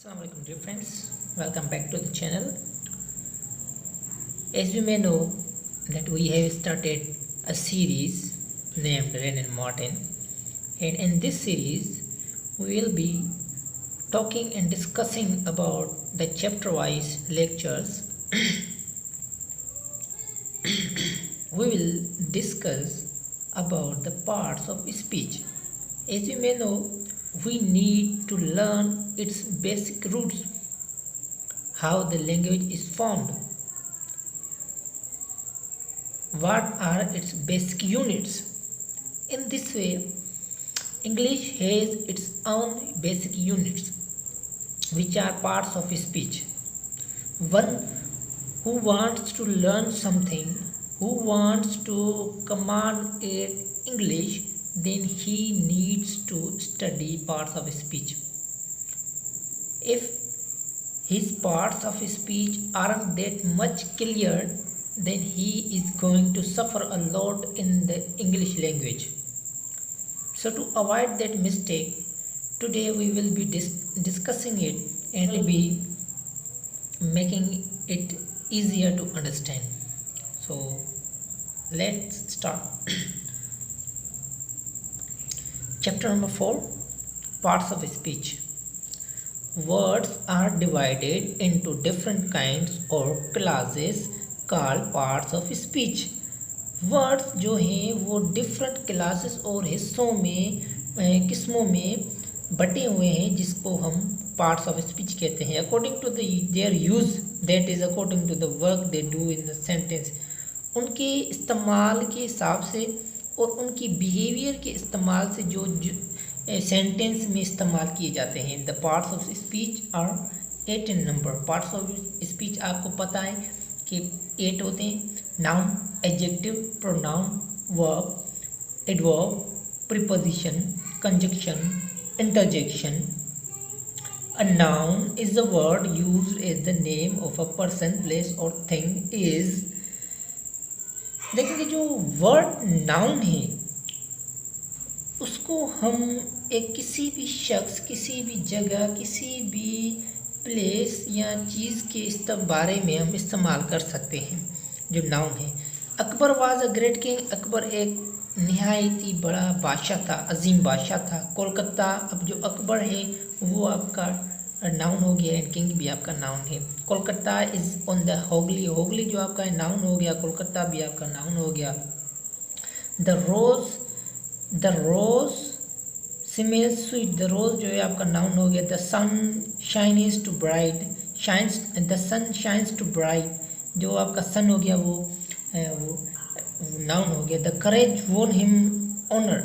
Assalamualaikum dear friends, welcome back to the channel. As you may know that we have started a series named Ren and Martin, and in this series we will be talking and discussing about the chapter wise lectures. We will discuss about the parts of speech. As you may know, we need to learn its basic roots, how the language is formed, what are its basic units. In this way, English has its own basic units, which are parts of speech. One who wants to learn something, who wants to command English, then he needs to study parts of speech. If his parts of speech aren't that much clear, then he is going to suffer a lot in the English language. So to avoid that mistake, today we will be discussing it and will be making it easier to understand. So let's start. Chapter number 4, Parts of Speech. Words are divided into different kinds or classes called parts of speech. Words जो हैं वो different classes और हिस्सों में किस्मों में बटे हुए हैं, जिसको हम पार्ट्स ऑफ स्पीच कहते हैं according to their use, that is according to the work they do in the sentence. उनके इस्तेमाल के हिसाब से और उनकी बिहेवियर के इस्तेमाल से जो सेंटेंस में इस्तेमाल किए जाते हैं. The parts of speech are 8 in number. Parts of speech आपको पता है कि 8 होते हैं. Noun, adjective, pronoun, verb, adverb, preposition, conjunction, interjection. A noun is a word used as the name of a person, place or thing is. देखेंगे जो word noun है उसको हम एक किसी भी शख्स, किसी भी जगह, किसी भी प्लेस या चीज़ के बारे में हम इस्तेमाल कर सकते हैं. जो नाउन है, Akbar was a great king. Akbar एक नहायत ही बड़ा बादशाह था, अजीम बादशाह था. कोलकाता, अब जो अकबर है वो आपका नाउन हो गया एंड किंग भी आपका नाउन है. Kolkata is on the Hooghly. Hooghly जो आपका नाउन हो गया, कोलकाता भी आपका नाउन हो गया. The rose smells sweet. The rose जो है आपका नाउन हो गया. The sun shines too bright. The sun shines too bright जो आपका सन हो गया वो नाउन हो गया. द करेज वोन हिम ऑनर.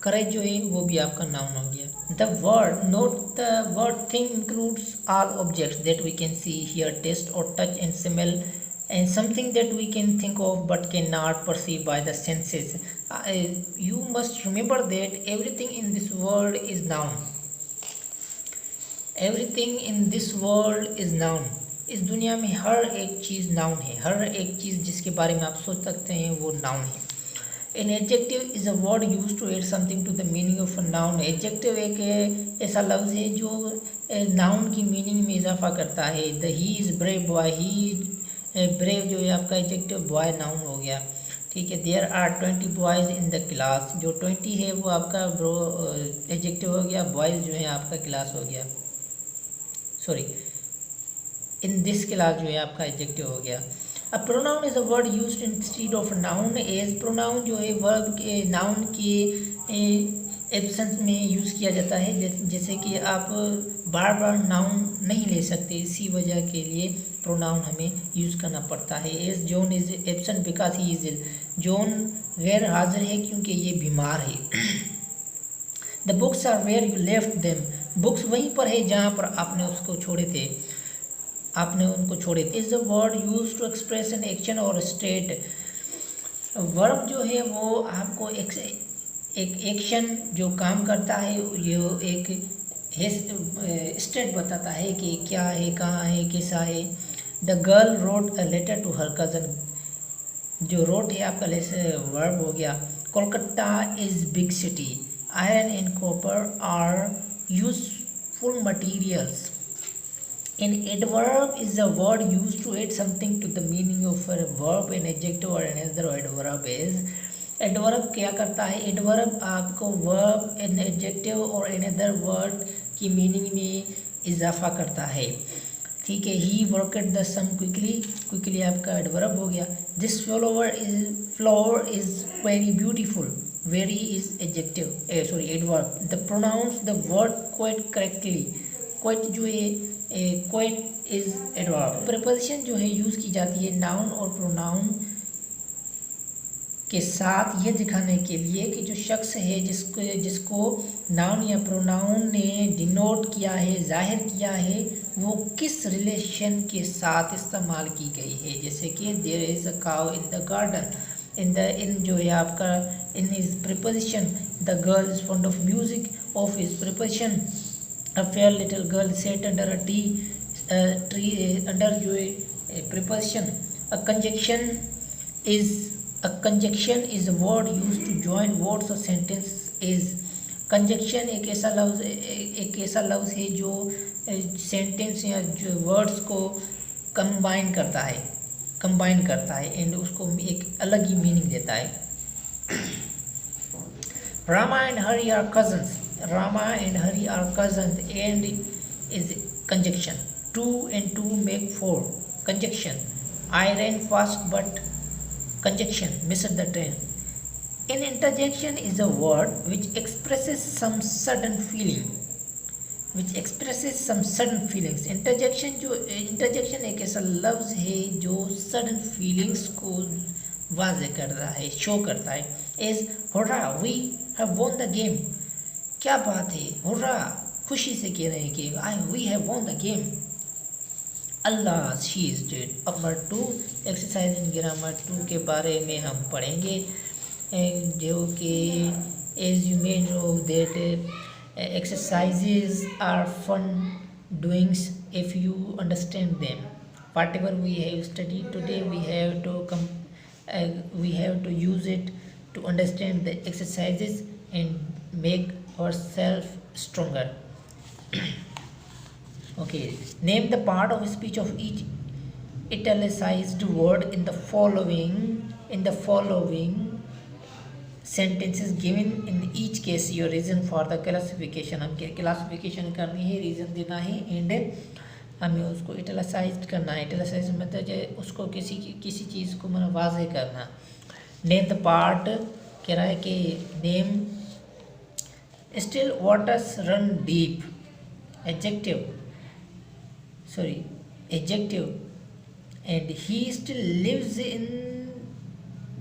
करेज जो है वो भी आपका नाउन हो गया. The word, note the word thing includes all objects that we can see, hear, taste और touch and smell, and something that we can think of but cannot perceive by the senses. You must remember that everything in this world is noun. Everything in this world is noun. इस दुनिया में हर एक चीज़ noun है. हर एक चीज़ जिसके बारे में आप सोच सकते हैं वो नाउन है. An adjective is a word used to add something to the meaning of a noun. Adjective एक ऐसा लफ्ज़ है जो नाउन की मीनिंग में इजाफा करता है. The he is brave boy. He brave जो है आपका एडजेक्टिव, बॉय नाउन हो गया. ठीक है. There are 20 boys in the class. जो 20 है वो आपका एडजेक्टिव हो गया. बॉयज़ जो है आपका क्लास हो गया. सॉरी, इन दिस क्लास जो है आपका एडजेक्टिव हो गया. A pronoun is a word used instead of noun. As pronoun जो है वर्ब के नाउन के एब्सेंस में यूज़ किया जाता है. जैसे कि आप बार बार नाउन नहीं ले सकते, इसी वजह के लिए प्रोनाउन हमें यूज़ करना पड़ता है. As John is absent because he is ill. John गैर हाजिर है क्योंकि ये बीमार है. The books are where you left them. Books वहीं पर है जहाँ पर आपने उसको छोड़े थे, आपने उनको छोड़े थे. Is the word use to express an action और स्टेट. वर्ब जो है वो आपको एक एक्शन जो काम करता है, ये एक स्टेट बताता है कि क्या है, कहाँ है, कैसा है. The girl wrote a letter to her cousin. जो रोट है आपका वर्ब हो गया. Kolkata is big city. Iron and copper are useful materials. An adverb is a word used to add something to the meaning of a verb. An adjective or another adverb is adverb क्या करता है? adverb आपको verb, an adjective और another word की meaning में इजाफा करता है. ठीक है. He worked the sum quickly. quickly आपका adverb हो गया. This flower is very beautiful. very is adjective. adverb. The pronounce the word quite correctly. Quite जो है क्वाइट इज एडवर्ब. प्रीपोजिशन जो है यूज़ की जाती है नाउन और प्रोनाउन के साथ ये दिखाने के लिए कि जो शख्स है जिसको नाउन या प्रोनाउन ने डिनोट किया है, जाहिर किया है, वो किस रिलेशन के साथ इस्तेमाल की गई है. जैसे कि there is a cow in the garden. In जो है आपका in is preposition. The girl is fond of music. Of is preposition. A fair little girl sat under a tree under जो है preposition. A conjunction is a word used to join words or sentence. is conjunction एक ऐसा लफ्ज़ है जो sentence या जो words को कंबाइन करता है एंड उसको एक अलग ही मीनिंग देता है. Rama and Hari are cousins. Rama and Hari are cousins and is conjunction. 2 and 2 make 4. Conjunction. I ran fast but conjunction. Missed the train. An interjection is a word which expresses some sudden feeling. Interjection एक ऐसा लफ्ज़ है जो sudden feelings को वाज़े कर रहा है, शो करता है. Is hurrah, we have won the game. क्या बात है, हुर्रा, खुशी से कह रहे हैं कि we have won the game. Allah, she is dead. Number 2 exercise in grammar 2 के बारे में हम पढ़ेंगे जो कि as you may know that exercises are fun doings if you understand them. Whatever we have studied today, we have to use it to understand the exercises and make ourselves stronger. Okay, name the part of speech of each italicized word in the following sentences given in each case your reason for the classification. हम classification करनी है, reason देना है and हमें उसको इटलासाइज करना है. इटलासाइज मतलब उसको किसी चीज़ को मतलब वाज़े करना. नेम द पार्ट कह रहा है कि name still waters run deep. Adjective and he still lives in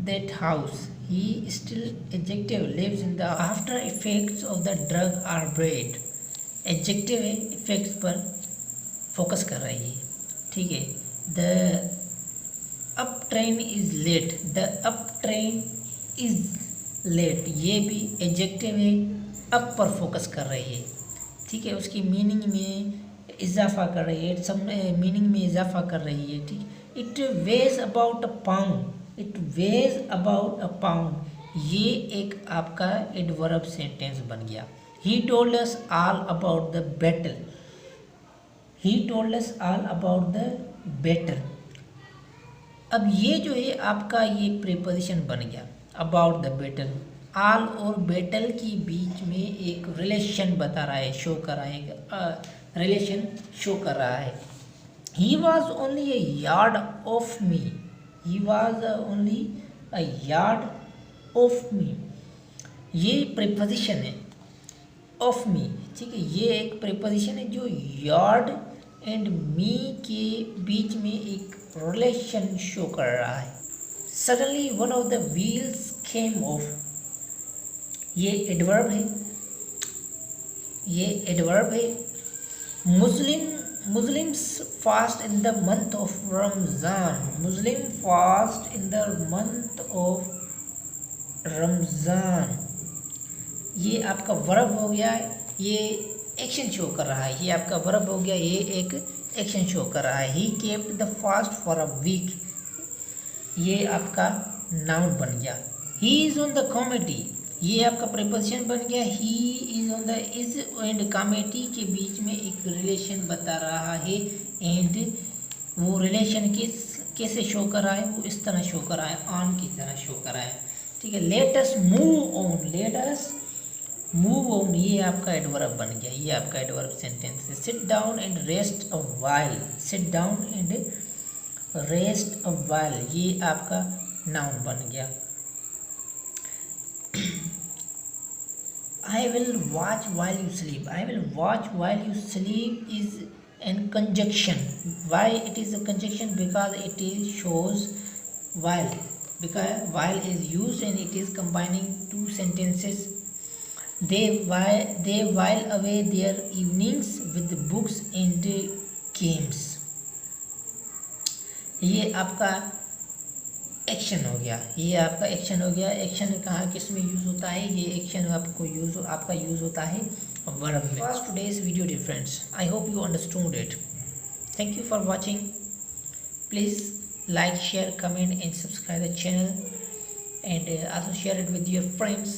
that house. he still adjective lives in the after effects of the drug are bad. Adjective है, इफेक्ट्स पर focus कर रही है. ठीक है. The up train is late. The up train is late ये भी adjective है, अप पर फोकस कर रही है. ठीक है. उसकी मीनिंग में इजाफा कर रही है, सब मीनिंग में इजाफा कर रही है. ठीक. It ways about a pound. It ways about a pound ये एक आपका एडवर्ब सेंटेंस बन गया. He told us all about the battle. He told us all about the battle. अब ये जो है आपका ये प्रीपोजिशन बन गया अबाउट द बैटल. ऑल और बैटल के बीच में एक रिलेशन बता रहा है, शो कर रहा है, रिलेशन शो कर रहा है. He was only A yard of me. He was only a yard of me. ये प्रीपोजिशन है ऑफ मी. ठीक है. ये एक प्रीपोजिशन है जो यार्ड एंड मी के बीच में एक रिलेशन शो कर रहा है. Suddenly one of the wheels came of. ये एडवर्ब है. Muslims fast in the month of Ramzan. Muslim fast in the month of Ramzan. ये आपका वर्ब हो गया, ये एक्शन शो कर रहा है. ये आपका वर्ब हो गया, ये एक एक्शन शो कर रहा है. He kept the fast for a week. ये आपका नाउन बन गया. He is on the committee. ये आपका प्रीपोजिशन बन गया। He is on the is and committee के बीच में एक रिलेशन बता रहा है, एंड वो रिलेशन कैसे शो कर रहा है, वो इस तरह शो कर रहा है, ऑन की तरह शो कर रहा है। ठीक है, let us move on, let us move on, ये आपका एडवर्ब बन गया, ये आपका एडवर्ब सेंटेंस है। Sit down and rest a while, sit down and rest a while, ये आपका नाउन बन गया। I will watch while you sleep. I will watch while you sleep is an conjunction. Why it is a conjunction? Because it is shows while. Because while is used and it is combining two sentences. They while away their evenings with books and games. ये आपका action हो गया, ये आपका action हो गया। Action कहाँ किस में यूज़ होता है, ये एक्शन आपका यूज़ होता है वर्ब में। First today's video difference, I hope you understood it. Thank you for watching. Please like, share, comment and subscribe the channel, and also share it with your friends.